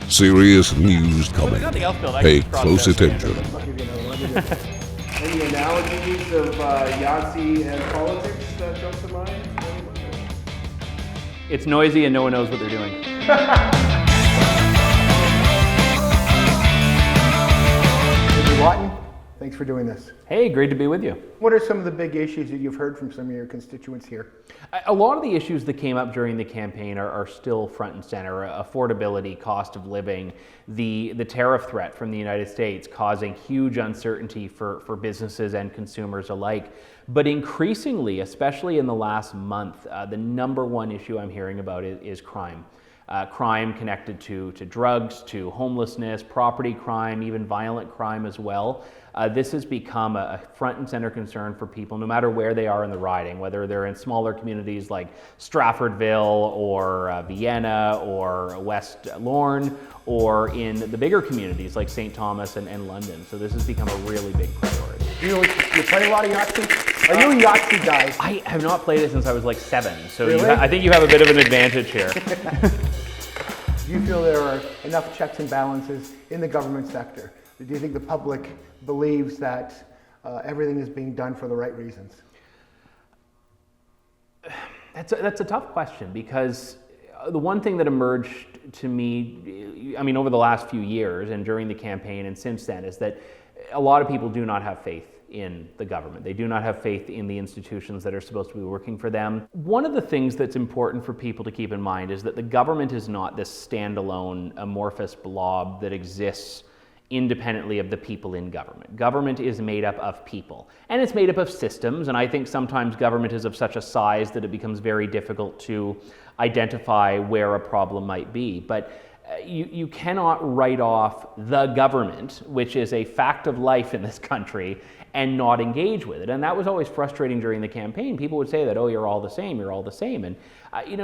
Serious news coming. Pay close attention. Any analogies of Yahtzee and politics that come to mind? It's noisy and no one knows what they're doing. Lawton, thanks for doing this. Hey, great to be with you. What are some of the big issues that you've heard from some of your constituents here? A lot of the issues that came up during the campaign are still front and center. Affordability, cost of living, the tariff threat from the United States causing huge uncertainty for businesses and consumers alike. But increasingly, especially in the last month, the number one issue I'm hearing about is crime. Crime connected to drugs, to homelessness, property crime, even violent crime as well. This has become a front and center concern for people, no matter where they are in the riding, whether they're in smaller communities like Straffordville or Vienna or West Lorne, or in the bigger communities like St. Thomas and London. So this has become a really big priority. You play a lot of Yahtzee? Are you a Yahtzee guy? I have not played it since I was like 7, so really? I think you have a bit of an advantage here. Do you feel there are enough checks and balances in the government sector? Do you think the public believes that everything is being done for the right reasons? That's a tough question, because the one thing that emerged to me, I mean, over the last few years and during the campaign and since then, is that a lot of people do not have faith in the government. They do not have faith in the institutions that are supposed to be working for them. One of the things that's important for people to keep in mind is that the government is not this standalone amorphous blob that exists independently of the people in government. Government is made up of people, and it's made up of systems, and I think sometimes government is of such a size that it becomes very difficult to identify where a problem might be. But you cannot write off the government, which is a fact of life in this country, and not engage with it. And that was always frustrating during the campaign. People would say that, oh, you're all the same, you're all the same. And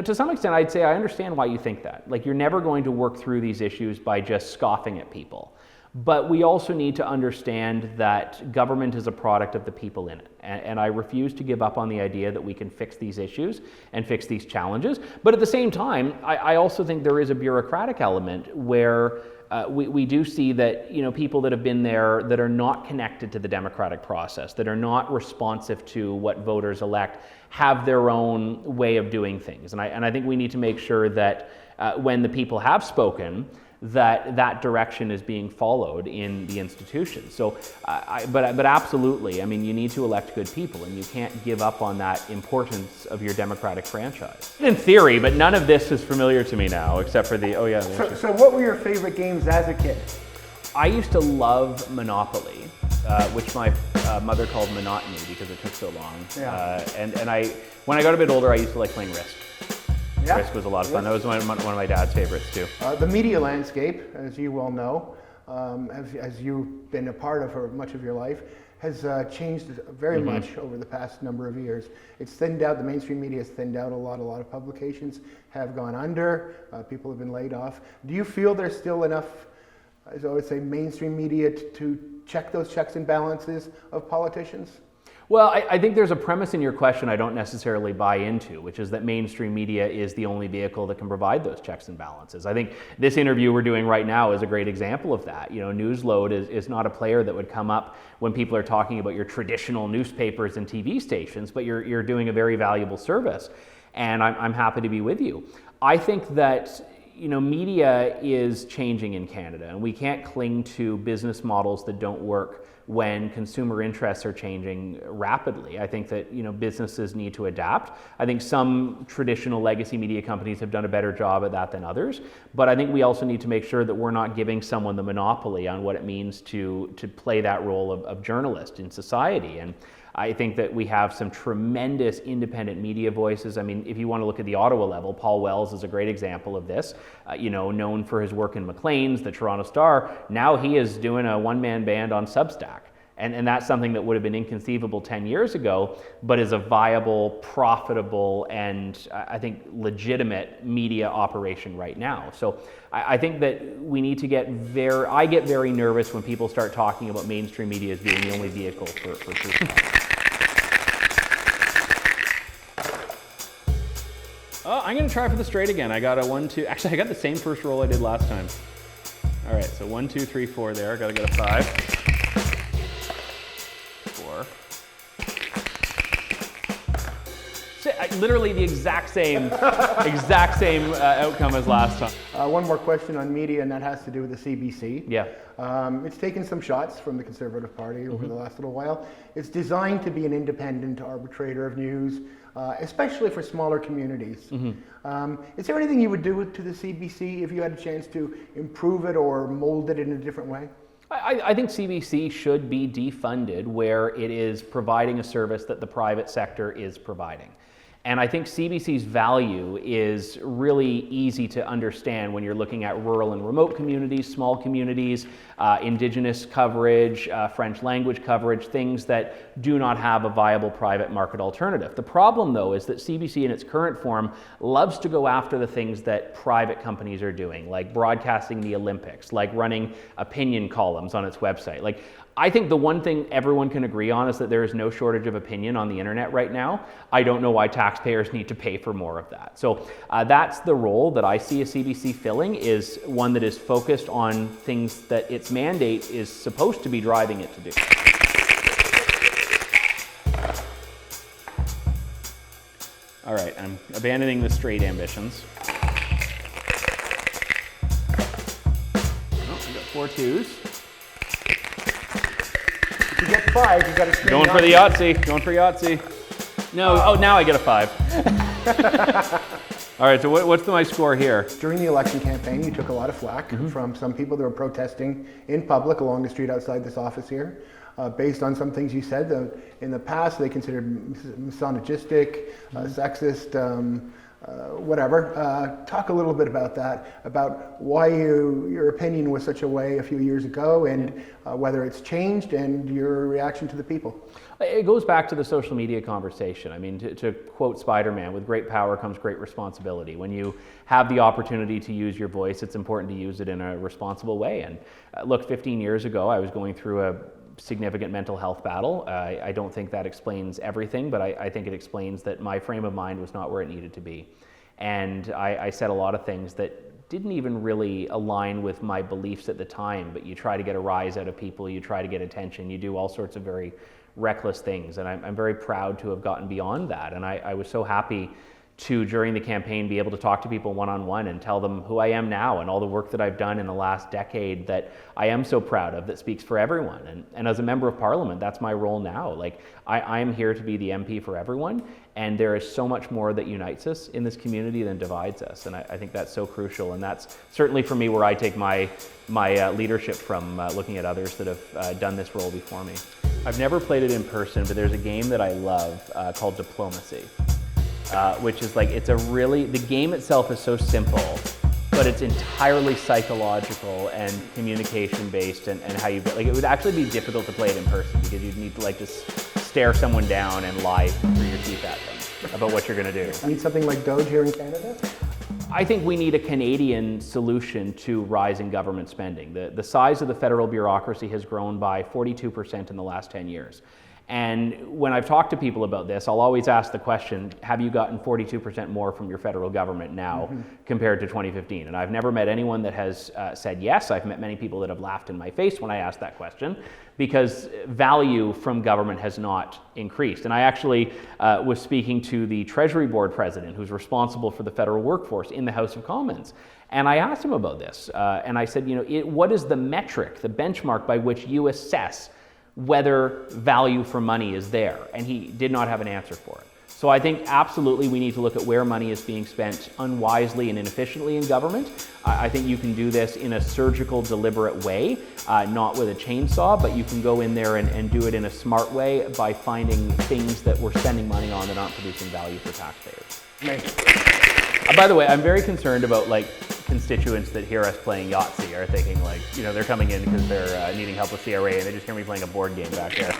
to some extent, I'd say I understand why you think that. Like, you're never going to work through these issues by just scoffing at people. But we also need to understand that government is a product of the people in it. And I refuse to give up on the idea that we can fix these issues and fix these challenges. But at the same time, I also think there is a bureaucratic element where we do see that, people that have been there that are not connected to the democratic process, that are not responsive to what voters elect, have their own way of doing things. And I think we need to make sure that when the people have spoken, that direction is being followed in the institutions. So, but absolutely, I mean, you need to elect good people, and you can't give up on that importance of your democratic franchise. In theory, but none of this is familiar to me now, except for the, So what were your favorite games as a kid? I used to love Monopoly, which my mother called monotony because it took so long. Yeah. And when I got a bit older, I used to like playing Risk. Yeah. Risk was a lot of fun. That was one of my dad's favorites too. The media landscape, as you well know, as you've been a part of for much of your life, has changed very much over the past number of years. It's thinned out, the mainstream media has thinned out a lot of publications have gone under, people have been laid off. Do you feel there's still enough, as I would say, mainstream media to check those checks and balances of politicians? Well, I think there's a premise in your question I don't necessarily buy into, which is that mainstream media is the only vehicle that can provide those checks and balances. I think this interview we're doing right now is a great example of that. Newsload is not a player that would come up when people are talking about your traditional newspapers and TV stations, but you're doing a very valuable service, and I'm happy to be with you. I think that media is changing in Canada, and we can't cling to business models that don't work when consumer interests are changing rapidly. I think that businesses need to adapt. I think some traditional legacy media companies have done a better job at that than others, but I think we also need to make sure that we're not giving someone the monopoly on what it means to play that role of journalist in society. And I think that we have some tremendous independent media voices. I mean, if you want to look at the Ottawa level, Paul Wells is a great example of this. Known for his work in Maclean's, the Toronto Star. Now he is doing a one-man band on Substack. And that's something that would have been inconceivable 10 years ago, but is a viable, profitable, and I think legitimate media operation right now. So I think that we need to I get very nervous when people start talking about mainstream media as being the only vehicle for truth. Oh, I'm going to try for the straight again. I got a 1-2. Actually, I got the same first roll I did last time. All right, so 1, 2, 3, 4 there. Got to get a 5. 4. Literally the exact same outcome as last time. One more question on media, and that has to do with the CBC. Yeah. It's taken some shots from the Conservative Party over the last little while. It's designed to be an independent arbitrator of news, especially for smaller communities. Is there anything you would do to the CBC if you had a chance to improve it or mold it in a different way? I think CBC should be defunded where it is providing a service that the private sector is providing. And I think CBC's value is really easy to understand when you're looking at rural and remote communities, small communities, Indigenous coverage, French language coverage, things that do not have a viable private market alternative. The problem, though, is that CBC in its current form loves to go after the things that private companies are doing, like broadcasting the Olympics, like running opinion columns on its website. Like, I think the one thing everyone can agree on is that there is no shortage of opinion on the internet right now. I don't know why taxpayers need to pay for more of that. So that's the role that I see a CBC filling, is one that is focused on things that its mandate is supposed to be driving it to do. All right, I'm abandoning the straight ambitions. Oh, I got 4 2s. If you get 5, you've got to Going for the Yahtzee. Going for Yahtzee. No. Oh, now I get a 5. All right. So what's my score here? During the election campaign, you took a lot of flack from some people that were protesting in public along the street outside this office here, based on some things you said. In the past, they considered misogynistic, sexist, whatever. Talk a little bit about that, about why your opinion was such a way a few years ago, and whether it's changed, and your reaction to the people. It goes back to the social media conversation. I mean, to quote Spider-Man, with great power comes great responsibility. When you have the opportunity to use your voice, it's important to use it in a responsible way. And look, 15 years ago, I was going through a significant mental health battle. I don't think that explains everything, but I think it explains that my frame of mind was not where it needed to be. And I said a lot of things that didn't even really align with my beliefs at the time, but you try to get a rise out of people, you try to get attention, you do all sorts of very reckless things. And I'm very proud to have gotten beyond that. And I was so happy to, during the campaign, be able to talk to people one-on-one and tell them who I am now and all the work that I've done in the last decade that I am so proud of, that speaks for everyone. And as a member of parliament, that's my role now. Like, I am here to be the MP for everyone, and there is so much more that unites us in this community than divides us. And I think that's so crucial, and that's certainly for me where I take my leadership from, looking at others that have done this role before me. I've never played it in person, but there's a game that I love called Diplomacy. Which is like, the game itself is so simple, but it's entirely psychological and communication based, and how you, like, it would actually be difficult to play it in person because you'd need to like just stare someone down and lie through your teeth at them about what you're gonna do. Need something like Doge here in Canada? I think we need a Canadian solution to rising government spending. The size of the federal bureaucracy has grown by 42% in the last 10 years. And when I've talked to people about this, I'll always ask the question, have you gotten 42% more from your federal government now compared to 2015? And I've never met anyone that has said yes. I've met many people that have laughed in my face when I asked that question, because value from government has not increased. And I actually was speaking to the Treasury Board president, who's responsible for the federal workforce in the House of Commons. And I asked him about this. And I said, what is the metric, the benchmark by which you assess whether value for money is there? And he did not have an answer for it. So I think absolutely we need to look at where money is being spent unwisely and inefficiently in government. I think you can do this in a surgical, deliberate way, not with a chainsaw, but you can go in there and do it in a smart way by finding things that we're spending money on that aren't producing value for taxpayers. By the way, I'm very concerned about constituents that hear us playing Yahtzee are thinking they're coming in because they're needing help with CRA and they just hear me playing a board game back there.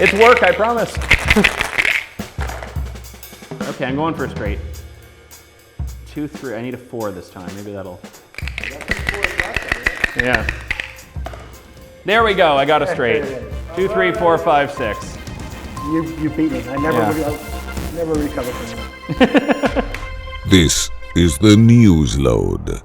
It's work, I promise. Okay, I'm going for a straight. 2, 3, I need a 4 this time. Maybe that'll... Yeah. There we go, I got a straight. 2, 3, 4, 5, 6. You beat me. I never recovered from that. This is the Newsload.